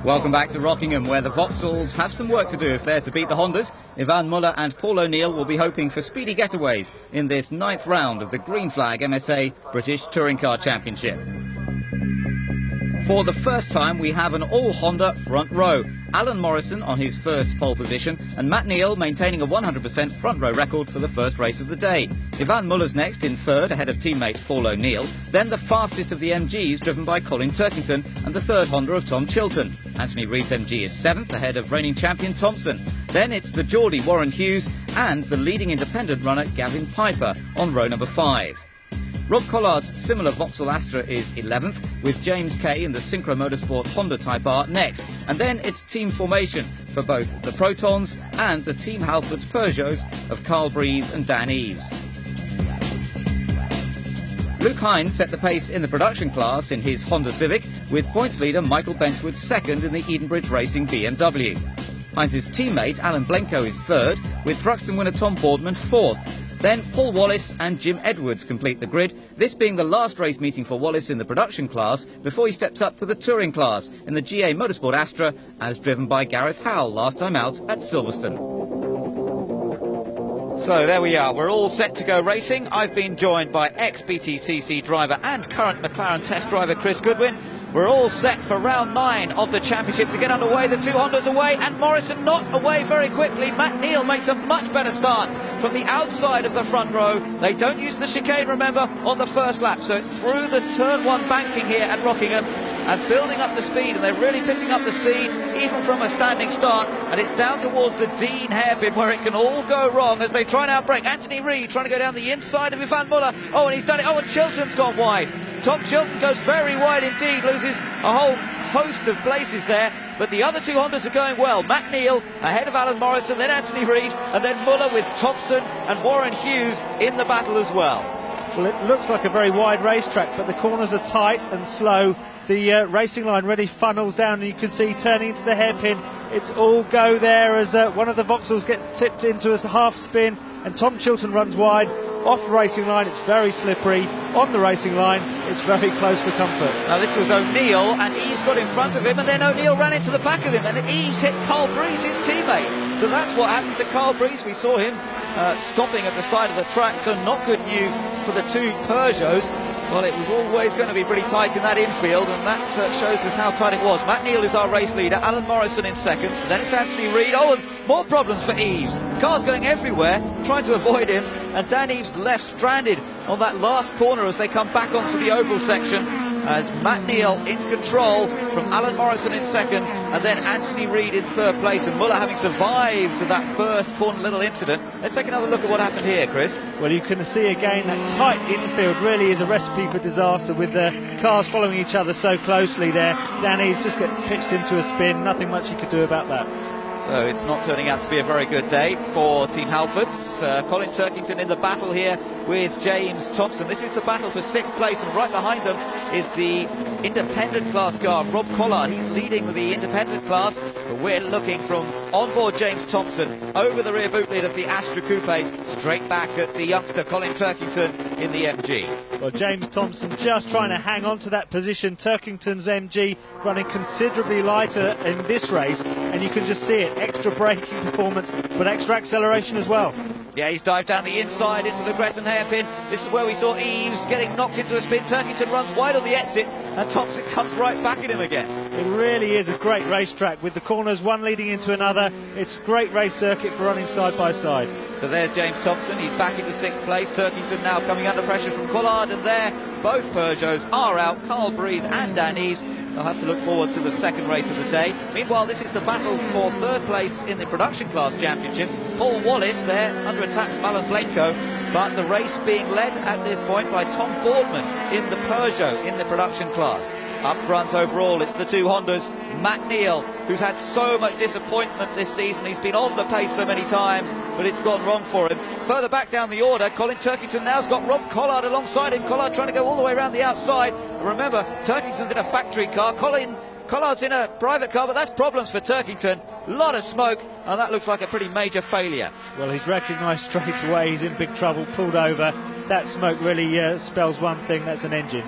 Welcome back to Rockingham, where the Vauxhalls have some work to do if they're to beat the Hondas. Ivan Muller and Paul O'Neill will be hoping for speedy getaways in this 9th round of the Green Flag MSA British Touring Car Championship. For the first time, we have an all-Honda front row. Alan Morrison on his first pole position, and Matt Neal maintaining a 100% front row record for the first race of the day. Ivan Muller's next in third, ahead of teammate Paul O'Neill. Then the fastest of the MGs, driven by Colin Turkington, and the third Honda of Tom Chilton. Anthony Reid's MG is 7th, ahead of reigning champion Thompson. Then it's the Geordie Warren Hughes and the leading independent runner Gavin Piper on row number 5. Rob Collard's similar Vauxhall Astra is 11th, with James Kay in the Synchro Motorsport Honda Type R next. And then it's team formation for both the Protons and the Team Halfords Peugeots of Carl Breeze and Dan Eves. Luke Hines set the pace in the production class in his Honda Civic, with points leader Michael Benchwood second in the Edenbridge Racing BMW. Hines' teammate Alan Blenko is third, with Thruxton winner Tom Boardman fourth. Then Paul Wallace and Jim Edwards complete the grid, this being the last race meeting for Wallace in the production class before he steps up to the touring class in the GA Motorsport Astra, as driven by Gareth Howell last time out at Silverstone. So there we are, we're all set to go racing. I've been joined by ex-BTCC driver and current McLaren test driver Chris Goodwin. We're all set for round 9 of the championship to get underway. The two Hondas away, and Morrison not away very quickly. Matt Neal makes a much better start from the outside of the front row. They don't use the chicane, remember, on the first lap, so it's through the turn 1 banking here at Rockingham and building up the speed, and they're really picking up the speed even from a standing start, and it's down towards the Dean hairpin where it can all go wrong as they try and outbrake. Anthony Reid trying to go down the inside of Ivan Muller. Oh, and he's done it. Oh, and Chilton's gone wide. Tom Chilton goes very wide indeed, loses a whole host of places there, but the other two Hondas are going well. Matt Neal ahead of Alan Morrison, then Anthony Reid, and then Muller with Thompson and Warren Hughes in the battle as well. Well, it looks like a very wide racetrack, but the corners are tight and slow. The racing line really funnels down, and you can see turning into the hairpin. It's all go there as one of the Vauxhalls gets tipped into a half spin, and Tom Chilton runs wide. Off the racing line, it's very slippery. On the racing line, it's very close for comfort. Now this was O'Neill, and Eves got in front of him, and then O'Neill ran into the back of him, and Eves hit Carl Breeze, his teammate. So that's what happened to Carl Breeze. We saw him stopping at the side of the track, so not good news for the two Peugeots. Well, it was always going to be pretty tight in that infield, and that shows us how tight it was. Matt Neal is our race leader, Alan Morrison in second, then it's Anthony Reid. Oh, and more problems for Eves. Cars going everywhere, trying to avoid him, and Dan Eves left stranded on that last corner as they come back onto the oval section, as Matt Neal in control from Alan Morrison in second, and then Anthony Reid in third place, and Muller having survived that first corner little incident. Let's take another look at what happened here, Chris. Well, you can see again that tight infield really is a recipe for disaster, with the cars following each other so closely there. Dan Eves just get pitched into a spin, nothing much he could do about that. So it's not turning out to be a very good day for Team Halfords. Colin Turkington in the battle here with James Thompson. This is the battle for 6th place, and right behind them is the independent class car, Rob Collard. He's leading the independent class, but we're looking from onboard James Thompson over the rear boot lid of the Astra Coupe, straight back at the youngster Colin Turkington in the MG. Well, James Thompson just trying to hang on to that position. Turkington's MG running considerably lighter in this race, and you can just see it. Extra braking performance, but extra acceleration as well. Yeah, he's dived down the inside into the Gresson hairpin. This is where we saw Eves getting knocked into a spin. Turkington runs wide on the exit, and Thompson comes right back at him again. It really is a great racetrack, with the corners one leading into another. It's a great race circuit for running side by side. So there's James Thompson, he's back into 6th place. Turkington now coming under pressure from Collard, and there both Peugeots are out, Carl Breeze and Dan Eves. They'll have to look forward to the second race of the day. Meanwhile, this is the battle for 3rd place in the production class championship. Paul Wallace there under attack from Alan Blenko, but the race being led at this point by Tom Boardman in the Peugeot in the production class. Up front overall, it's the two Hondas. Matt Neal, who's had so much disappointment this season. He's been on the pace so many times, but it's gone wrong for him. Further back down the order, Colin Turkington now's got Rob Collard alongside him. Collard trying to go all the way around the outside. Remember, Turkington's in a factory car. Collard's in a private car, but that's problems for Turkington. A lot of smoke, and that looks like a pretty major failure. Well, he's recognised straight away he's in big trouble, pulled over. That smoke really spells one thing, that's an engine.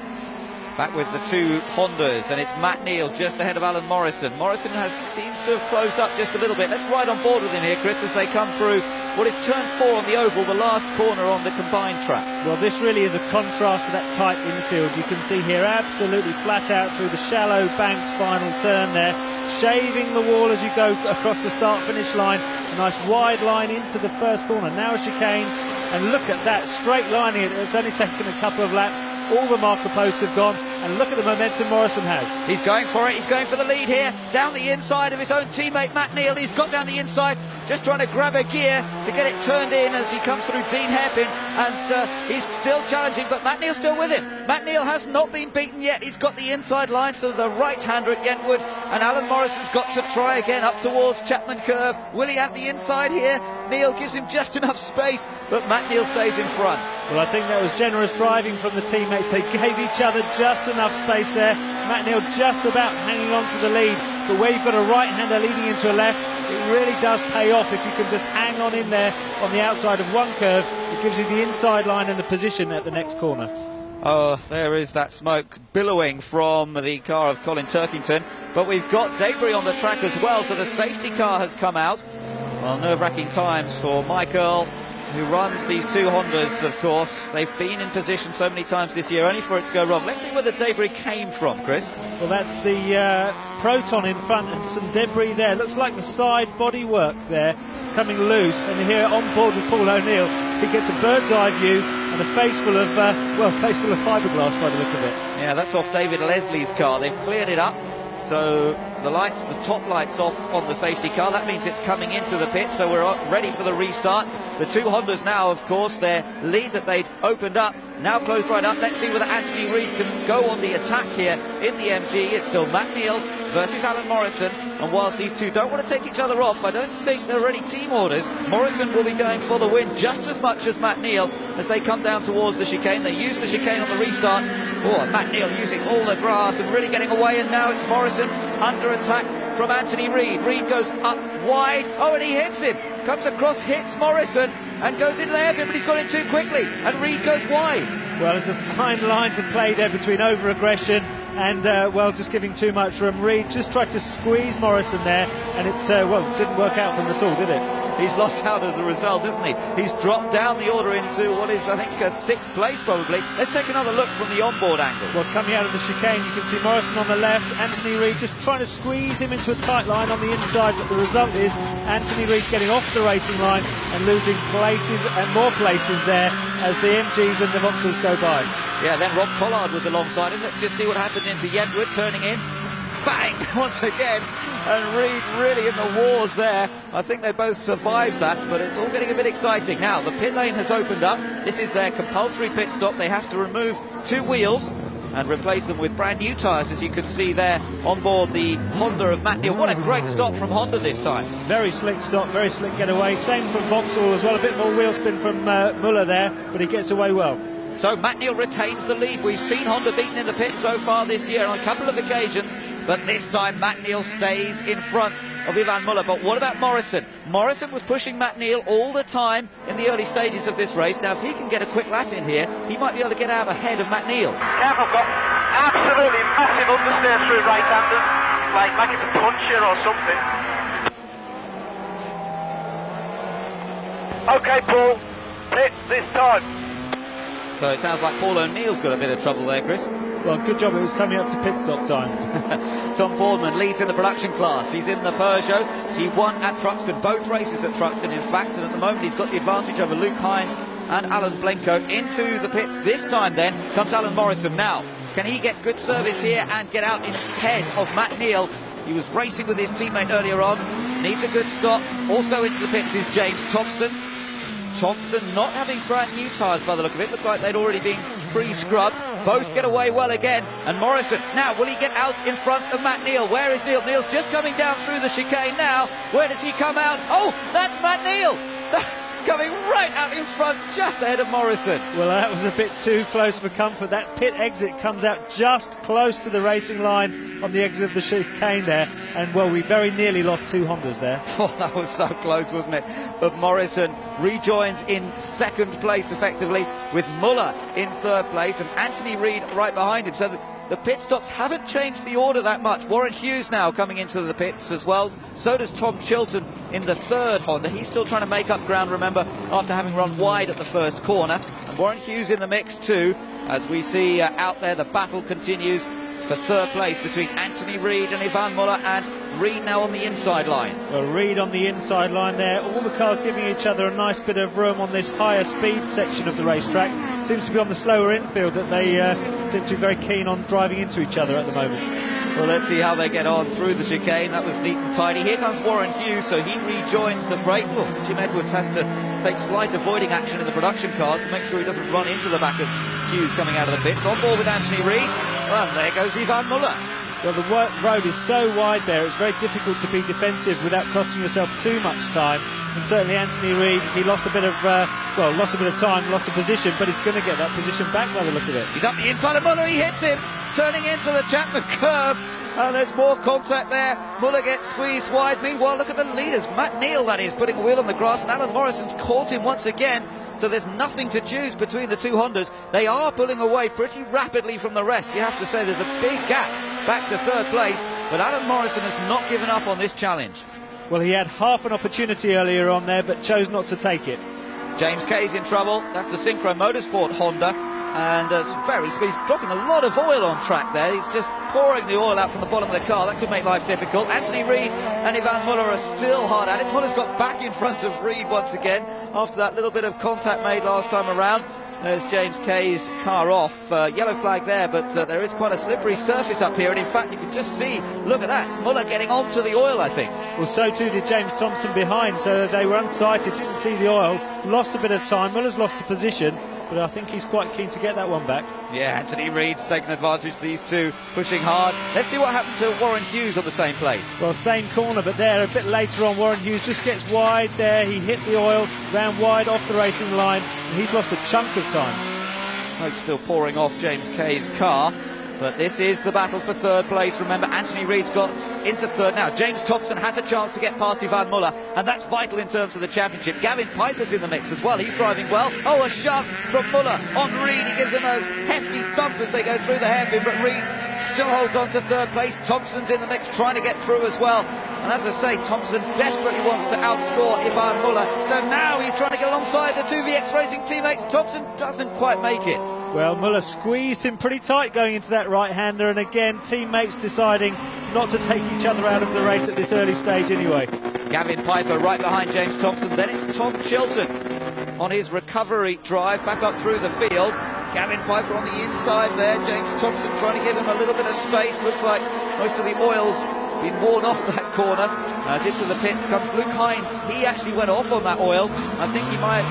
Back with the two Hondas, and it's Matt Neal just ahead of Alan Morrison. Morrison seems to have closed up just a little bit. Let's ride on board with him here, Chris, as they come through what is turn 4 on the oval, the last corner on the combined track. Well, this really is a contrast to that tight infield. You can see here absolutely flat out through the shallow banked final turn there, shaving the wall as you go across the start-finish line. A nice wide line into the first corner. Now a chicane, and look at that straight lining. It's only taken a couple of laps. All the marker posts have gone, and look at the momentum Morrison has. He's going for it, he's going for the lead here, down the inside of his own teammate Matt Neal. He's got down the inside, just trying to grab a gear to get it turned in as he comes through Dean Hairpin, and he's still challenging, but Matt Neal's still with him. Matt Neal has not been beaten yet. He's got the inside line for the right-hander at Yentwood, and Alan Morrison's got to try again up towards Chapman Curve. Will he have the inside here? Neal gives him just enough space, but Matt Neal stays in front. Well, I think that was generous driving from the teammates. They gave each other just enough space there. Matt Neal just about hanging on to the lead, but where you've got a right-hander leading into a left, it really does pay off if you can just hang on in there on the outside of one curve. It gives you the inside line and the position at the next corner. Oh, there is that smoke billowing from the car of Colin Turkington, but we've got debris on the track as well, so the safety car has come out. Well, nerve-wracking times for Michael, who runs these two Hondas, of course. They've been in position so many times this year, only for it to go wrong. Let's see where the debris came from, Chris. Well, that's the Proton in front and some debris there. Looks like the side bodywork there coming loose. And here on board with Paul O'Neill, he gets a bird's eye view and a face full of, face full of fiberglass by the look of it. Yeah, that's off David Leslie's car. They've cleared it up. So the lights, the top lights off on the safety car. That means it's coming into the pit, so we're ready for the restart. The two Hondas now, of course, their lead that they'd opened up, now closed right up. Let's see whether Anthony Reid can go on the attack here in the MG. It's still Matt Neal versus Alan Morrison, and whilst these two don't want to take each other off, I don't think there are any team orders. Morrison will be going for the win just as much as Matt Neal as they come down towards the chicane. They use the chicane on the restart. Oh, Matt Neal using all the grass and really getting away, and now it's Morrison under attack from Anthony Reid. Reid goes up wide. Oh, and he hits him. Comes across, hits Morrison, and goes into the hairpin, but he's got in too quickly, and Reid goes wide. Well, it's a fine line to play there between over-aggression and, just giving too much room. Reid just tried to squeeze Morrison there, and it, didn't work out for him at all, did it? He's lost out as a result, isn't he? He's dropped down the order into what is, I think, 6th place probably. Let's take another look from the onboard angle. Well, coming out of the chicane, you can see Morrison on the left, Anthony Reid just trying to squeeze him into a tight line on the inside, but the result is Anthony Reid getting off the racing line and losing places and more places there as the MGs and the Vauxhalls go by. Yeah, then Rob Pollard was alongside him. Let's just see what happened into Yentwood, turning in. Bang! Once again. And Reid really in the wars there. I think they both survived that, but it's all getting a bit exciting. Now, the pit lane has opened up. This is their compulsory pit stop. They have to remove 2 wheels and replace them with brand new tyres, as you can see there on board the Honda of Matt Neal. What a great stop from Honda this time. Very slick stop, very slick getaway. Same from Vauxhall as well. A bit more wheel spin from Muller there, but he gets away well. So Matt Neal retains the lead. We've seen Honda beaten in the pit so far this year on a couple of occasions, but this time Matt Neal stays in front of Ivan Muller. But what about Morrison? Morrison was pushing Matt Neal all the time in the early stages of this race. Now, if he can get a quick lap in here, he might be able to get out ahead of Matt Neal. Careful, got absolutely massive understeer through right-handers, like it's a puncher or something. Okay, Paul, pit this time. So it sounds like Paul O'Neill's got a bit of trouble there, Chris. Well, good job, it was coming up to pit stop time. Tom Boardman leads in the production class. He's in the Peugeot. He won at Thruxton, both races at Thruxton, in fact, and at the moment he's got the advantage over Luke Hines and Alan Blenko. Into the pits this time then comes Alan Morrison. Now, can he get good service here and get out in ahead of Matt Neal? He was racing with his teammate earlier on. Needs a good stop. Also into the pits is James Thompson. Thompson not having brand new tyres by the look of it. Looked like they'd already been pre-scrubbed. Both get away well again. And Morrison, now will he get out in front of Matt Neal? Where is Neal? Neal's just coming down through the chicane now. Where does he come out? Oh, that's Matt Neal! Coming right out in front, just ahead of Morrison. Well, that was a bit too close for comfort. That pit exit comes out just close to the racing line on the exit of the chicane there, and well, we very nearly lost 2 Hondas there. Oh, that was so close, wasn't it? But Morrison rejoins in second place effectively, with Muller in third place and Anthony Reid right behind him. So the pit stops haven't changed the order that much. Warren Hughes now coming into the pits as well. So does Tom Chilton in the third Honda. He's still trying to make up ground, remember, after having run wide at the first corner. And Warren Hughes in the mix too, as we see out there the battle continues for third place between Anthony Reid and Yvan Muller, and Reid now on the inside line. Well, Reid on the inside line there. All the cars giving each other a nice bit of room on this higher speed section of the racetrack. Seems to be on the slower infield that they seem to be very keen on driving into each other at the moment. Well, let's see how they get on through the chicane. That was neat and tidy. Here comes Warren Hughes, so he rejoins the freight. Oh, Jim Edwards has to take slight avoiding action in the production car to make sure he doesn't run into the back of Hughes coming out of the pits. On board with Anthony Reid. Well, there goes Yvan Muller. Well, the road is so wide there, it's very difficult to be defensive without costing yourself too much time. And certainly Anthony Reid, he lost a bit of time, lost a position, but he's going to get that position back by the look of it. He's up the inside of Muller, he hits him, turning into the Chapman curve. And there's more contact there. Muller gets squeezed wide. Meanwhile, look at the leaders. Matt Neal, that is, putting a wheel on the grass, and Alan Morrison's caught him once again. So there's nothing to choose between the 2 Hondas. They are pulling away pretty rapidly from the rest. You have to say there's a big gap back to third place, but Alan Morrison has not given up on this challenge. Well, he had half an opportunity earlier on there, but chose not to take it. James Kay's in trouble. That's the Synchro Motorsport Honda, and it's very speedy. He's dropping a lot of oil on track there. He's just pouring the oil out from the bottom of the car. That could make life difficult. Anthony Reid and Yvan Muller are still hard at it. Muller's got back in front of Reid once again after that little bit of contact made last time around. There's James Kay's car off. Yellow flag there, but there is quite a slippery surface up here, and in fact you can just see, look at that, Muller getting onto the oil, I think. Well, so too did James Thompson behind, so they were unsighted, didn't see the oil, lost a bit of time. Muller's lost a position, but I think he's quite keen to get that one back. Yeah, Anthony Reid's taken advantage of these two, pushing hard. Let's see what happened to Warren Hughes on the same place. Well, same corner, but there, a bit later on, Warren Hughes just gets wide there. He hit the oil, ran wide off the racing line, and he's lost a chunk of time. Smoke still pouring off James Kay's car. But this is the battle for third place. Remember, Anthony Reid's got into third now. James Thompson has a chance to get past Yvan Muller, and that's vital in terms of the championship. Gavin Piper's in the mix as well. He's driving well. Oh, a shove from Muller on Reid. He gives him a hefty thump as they go through the hairpin, but Reid still holds on to third place. Thompson's in the mix, trying to get through as well. And as I say, Thompson desperately wants to outscore Yvan Muller. So now he's trying to get alongside the 2VX Racing teammates. Thompson doesn't quite make it. Well, Muller squeezed him pretty tight going into that right-hander, and again, teammates deciding not to take each other out of the race at this early stage anyway. Gavin Piper right behind James Thompson. Then it's Tom Chilton on his recovery drive back up through the field. Gavin Piper on the inside there. James Thompson trying to give him a little bit of space. Looks like most of the oil's been worn off that corner. As into the pits comes Luke Hines. He actually went off on that oil. I think he might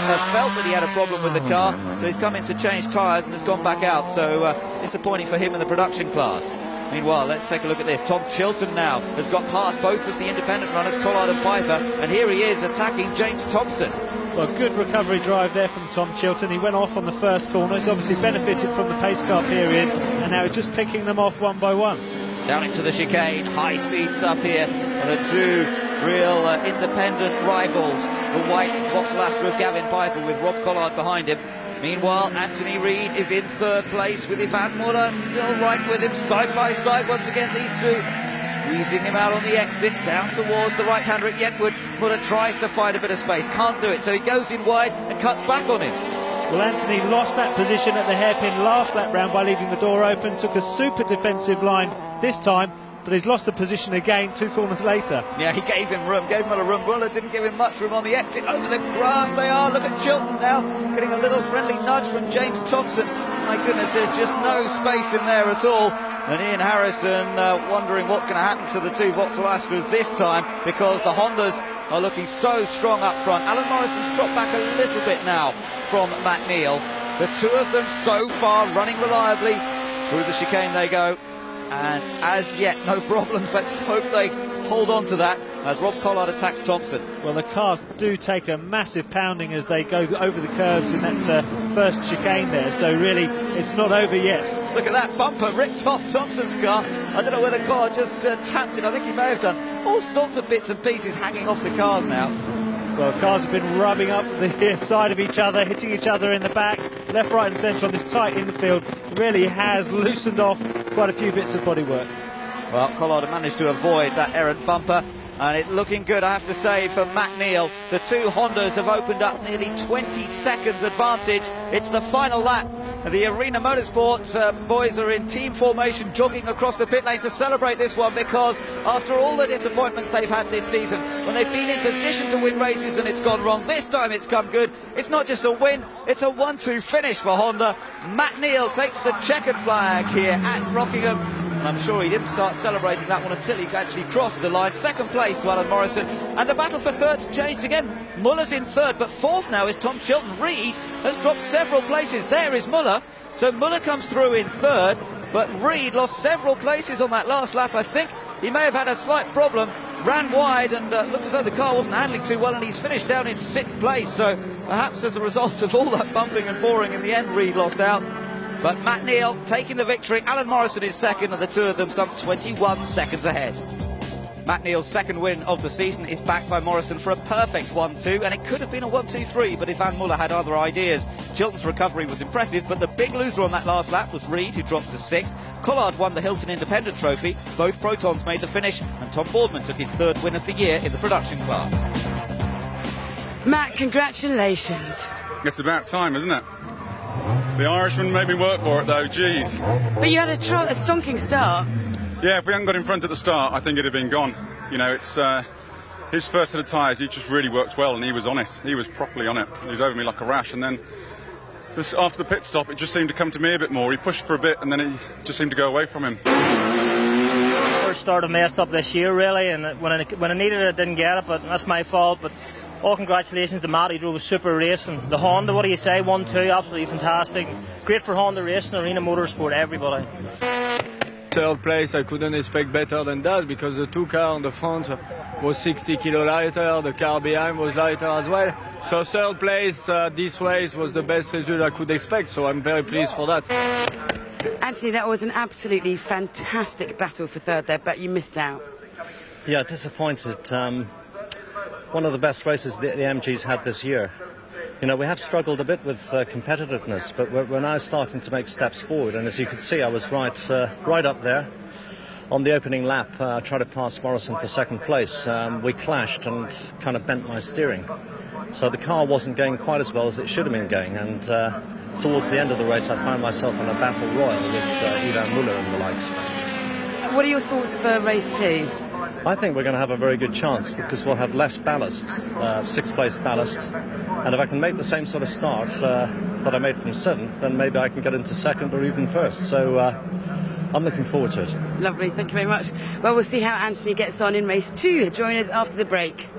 have felt that he had a problem with the car, so he's come in to change tyres and has gone back out. So disappointing for him in the production class. Meanwhile, let's take a look at this. Tom Chilton now has got past both of the independent runners, Collard and Piper, and here he is attacking James Thompson. Well, good recovery drive there from Tom Chilton. He went off on the first corner. He's obviously benefited from the pace car period, and now he's just picking them off one by one. Down into the chicane, high speed stuff here, and the two real independent rivals, the white Vauxhall Astra of Gavin Piper with Rob Collard behind him. Meanwhile, Anthony Reid is in third place with Yvan Muller still right with him, side by side once again, these two squeezing him out on the exit, down towards the right-hander at Yentwood. Muller tries to find a bit of space, can't do it, so he goes in wide and cuts back on him. Well, Anthony lost that position at the hairpin last lap round by leaving the door open, took a super defensive line this time, but he's lost the position again 2 corners later. Yeah, he gave him room, gave Muller room. Muller didn't give him much room on the exit. Over the grass they are. Look at Chilton now, getting a little friendly nudge from James Thompson. My goodness, there's just no space in there at all. And Ian Harrison wondering what's going to happen to the two Vauxhall Astras this time, because the Hondas are looking so strong up front. Alan Morrison's dropped back a little bit now from Matt Neal. The two of them so far running reliably. Through the chicane they go. And as yet, no problems. Let's hope they hold on to that as Rob Collard attacks Thompson. Well, the cars do take a massive pounding as they go over the curbs in that first chicane there, so really it's not over yet. Look at that bumper ripped off Thompson's car. I don't know whether Collard just tapped it. I think he may have done. All sorts of bits and pieces hanging off the cars now. Well, cars have been rubbing up the side of each other, hitting each other in the back, left, right and centre on this tight infield. Really has loosened off quite a few bits of bodywork. Well, Collard managed to avoid that errant bumper, and it's looking good, I have to say, for Matt Neal. The two Hondas have opened up nearly 20 seconds advantage. It's the final lap. The Arena Motorsports boys are in team formation, jogging across the pit lane to celebrate this one, because after all the disappointments they've had this season, when they've been in position to win races and it's gone wrong, this time it's come good. It's not just a win, it's a 1-2 finish for Honda. Matt Neal takes the checkered flag here at Rockingham. I'm sure he didn't start celebrating that one until he actually crossed the line. Second place to Alan Morrison, and the battle for third's changed again. Muller's in third, but fourth now is Tom Chilton. Reed has dropped several places. There is Muller, so Muller comes through in third, but Reed lost several places on that last lap. I think he may have had a slight problem, ran wide, and looked as though the car wasn't handling too well, and he's finished down in sixth place. So perhaps as a result of all that bumping and boring, in the end Reed lost out. But Matt Neal taking the victory. Alan Morrison is second, and the two of them stumped 21 seconds ahead. Matt Neal's second win of the season is backed by Morrison for a perfect 1-2, and it could have been a 1-2-3, but if Van Muller had other ideas. Chilton's recovery was impressive, but the big loser on that last lap was Reed, who dropped to sixth. Collard won the Hilton Independent Trophy. Both Protons made the finish, and Tom Boardman took his third win of the year in the production class. Matt, congratulations. It's about time, isn't it? The Irishman made me work for it, though, geez. But you had a stonking start. Yeah, if we hadn't got in front at the start, I think it'd have been gone. You know, it's his first set of tyres, he just really worked well, and he was on it. He was properly on it. He was over me like a rash, and then after the pit stop, it just seemed to come to me a bit more. He pushed for a bit, and then it just seemed to go away from him. First start I messed up this year, really, and when I needed it, I didn't get it, but that's my fault. But all congratulations to Matt. He drove a super race, and the Honda, what do you say, 1-2, absolutely fantastic. Great for Honda Racing, Arena Motorsport, everybody. Third place, I couldn't expect better than that, because the two cars on the front was 60 kilo lighter, the car behind was lighter as well. So third place this race was the best result I could expect, so I'm very pleased for that. Anthony, that was an absolutely fantastic battle for third there, but you missed out. Yeah, disappointed. One of the best races the MG's had this year. You know, we have struggled a bit with competitiveness, but we're now starting to make steps forward. And as you can see, I was right up there on the opening lap. I tried to pass Morrison for second place. We clashed and kind of bent my steering. So the car wasn't going quite as well as it should have been going. And towards the end of the race, I found myself in a battle royal with Ivan Muller and the likes. What are your thoughts for race two? I think we're going to have a very good chance, because we'll have less ballast, sixth place ballast, and if I can make the same sort of start that I made from seventh, then maybe I can get into second or even first. So I'm looking forward to it. Lovely, thank you very much. Well, we'll see how Anthony gets on in race two. Join us after the break.